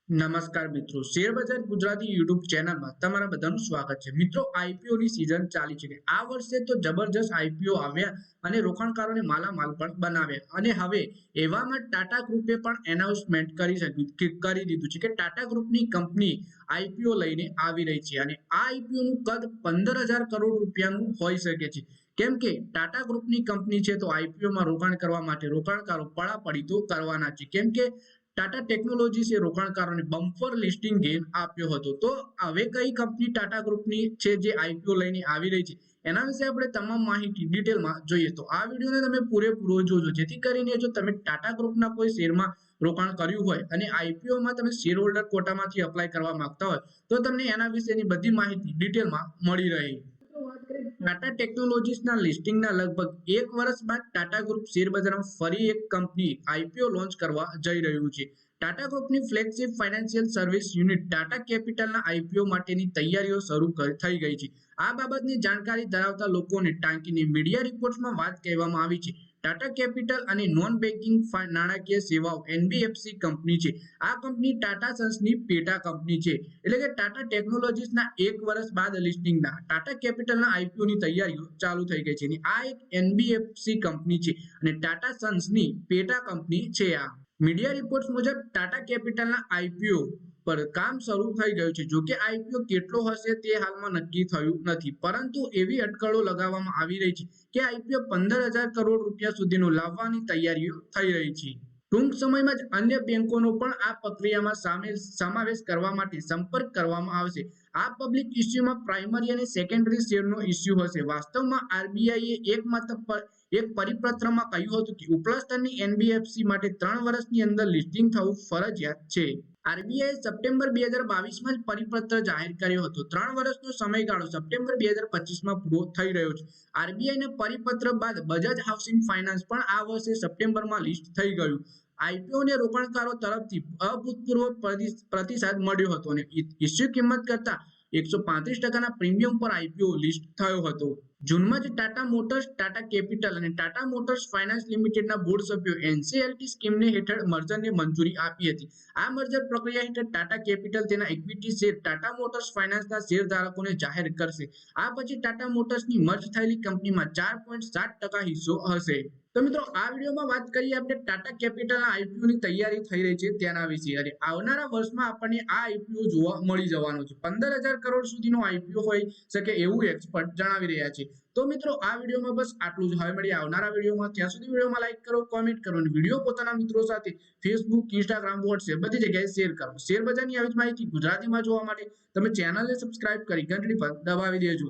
નમસ્કાર મિત્રો, શેર બજાર ગુજરાતી યુટ્યુબ ચેનલમાં તમારા બધાનું સ્વાગત છે. મિત્રો, આઈપીઓ ની સિઝન ચાલી છે. આ વર્ષે તો જબરજસ્ત આઈપીઓ આવ્યા અને રોકાણકારોને માલામાલ પણ બનાવ્યા. અને હવે એવામાં ટાટા ગ્રુપે પણ એનાઉન્સમેન્ટ કરી દીધું છે કે ટાટા ગ્રુપની કંપની આઈપીઓ લઈને આવી રહી છે અને આ આઈપીઓ નું કદ 15,000 કરોડ રૂપિયાનું હોઈ શકે છે. કેમ કે ટાટા ગ્રુપની કંપની છે તો આઈપીઓમાં રોકાણ કરવા માટે રોકાણકારો પડાપડી તો કરવાના છે. કેમ કે ટાટા ટેકનોલોજીસે રોકાણકારોને બમ્પર લિસ્ટિંગ ગેઇન આપ્યો હતો. તો હવે કઈ કંપની ટાટા ગ્રુપની છે જે આઈપીઓ લઈને આવી રહી છે એના વિશે આપણે તમામ માહિતી ડિટેલમાં જોઈએ. તો આ વિડીયોને તમે પૂરેપૂરો જોજો, જેથી કરીને જો તમે ટાટા ગ્રુપના કોઈ શેરમાં રોકાણ કર્યું હોય અને આઈપીઓમાં તમે શેર હોલ્ડર કોટામાંથી અપ્લાય કરવા માંગતા હોય તો તમને એના વિશેની બધી માહિતી ડિટેલમાં મળી રહે. ટાટા ટેકનોલોજીસના લિસ્ટિંગના લગભગ 1 વર્ષ બાદ ટાટા ગ્રુપ શેર બજારમાં ફરી એક કંપની આઈપીઓ લોન્ચ કરવા જઈ રહ્યું છે. ટાટા ગ્રુપની flagship financial service unit Tata કેપિટલના આઈપીઓ માટેની તૈયારીઓ શરૂ થઈ ગઈ છે. આ બાબતની જાણકારી ધરાવતા લોકોને ટાંકીને મીડિયા રિપોર્ટ્સમાં વાત કહેવામાં આવી છે. ટાટા કેપિટલ અને નોન બેન્કિંગ નાણાકીય સેવાઓ એનબીએફસી કંપની છે. આ કંપની ટાટા સન્સની પેટા કંપની છે. એટલે કે ટાટા ટેકનોલોજીસના 1 વર્ષ બાદ લિસ્ટિંગના ટાટા કેપિટલના આઈપીઓની તૈયારીઓ ચાલુ થઈ ગઈ છે. અને આ એક એનબીએફસી કંપની છે અને ટાટા સન્સની પેટા કંપની છે. આ મીડિયા રિપોર્ટ્સ મુજબ ટાટા કેપિટલના આઈપીઓ પર કામ શરૂ થઈ ગયું છે. જોકે આઈપીઓ કેટલો હશે તે હાલમાં નક્કી થયું નથી, પરંતુ એવી અટકળો લગાવવામાં આવી રહી છે કે આઈપીઓ 15,000 કરોડ રૂપિયા સુધીનો લાવવાની તૈયારીઓ થઈ રહી છે. ટૂંક સમયમાં જ અન્ય બેંકોનો પણ આ પ્રક્રિયામાં સમાવેશ કરવા માટે સંપર્ક કરવામાં આવશે. આ પબ્લિક ઇસ્યુમાં પ્રાઇમરી અને સેકન્ડરી શેરનો ઇસ્યુ હશે. વાસ્તવમાં આરબીઆઈએ એક પરિપત્રમાં કહ્યું હતું કે ઉપલા સ્તરની એનબીએફસી માટે 3 વર્ષની અંદર લિસ્ટિંગ થવું ફરજિયાત છે. આરબીઆઈએ સપ્ટેમ્બર 2022માં જ પરિપત્ર જાહેર કર્યો હતો. 3 વર્ષનો સમયગાળો સપ્ટેમ્બર 2025માં પૂરો થઈ રહ્યો છે. આરબીઆઈના પરિપત્ર બાદ બજાજ હાઉસિંગ ફાઇનાન્સ પણ આ વર્ષે સપ્ટેમ્બરમાં લિસ્ટ થઈ ગયું. આઈપીઓને રોકાણકારો તરફથી અભૂતપૂર્વ પ્રતિસાદ મળ્યો હતો અને ઇસ્યુ કિંમત કરતા 135% પ્રીમિયમ પર આઈપીઓ લિસ્ટ થયો હતો. જૂનમાં જ ટાટા મોટર્સ, ટાટા કેપિટલ અને ટાટા મોટર્સ ફાઇનાન્સ લિમિટેડના બોર્ડ સભ્યો એનસીએલટી સ્કીમને હેઠળ મર્જરને મંજૂરી આપી હતી. આ મર્જર પ્રક્રિયા હેઠળ ટાટા કેપિટલ તેના ઇક્વિટી શેર ટાટા મોટર્સ ફાઇનાન્સના શેરધારકોને જાહેર કરશે. આ પછી ટાટા મોટર્સની મર્જ થયેલી કંપનીમાં 4.7% હિસ્સો હશે. તો મિત્રો, આ વિડીયોમાં વાત કરીએ આપણે ટાટા કેપિટલના આઈપીઓની તૈયારી થઈ રહી છે તેના વિશે. અને આવનારા વર્ષમાં આપણને આ આઈપીઓ જોવા મળી જવાનો છે. 15,000 કરોડ સુધીનો આઈપીઓ હોઈ શકે એવું એક્સપર્ટ જણાવી રહ્યા છે. તો મિત્રો, આ વિડીયોમાં બસ આટલું જ. હવે મળીએ આવનારા વિડીયોમાં. ત્યાં સુધી વિડીયોમાં લાઈક કરો, કોમેન્ટ કરો અને વિડીયો પોતાના મિત્રો સાથે ફેસબુક, ઇન્સ્ટાગ્રામ, વોટ્સએપ બધી જગ્યાએ શેર કરો. શેર બજારની આવી જ માહિતી ગુજરાતીમાં જોવા માટે તમે ચેનલને સબસ્ક્રાઇબ કરી ઘંટડી પર દબાવી દેજો.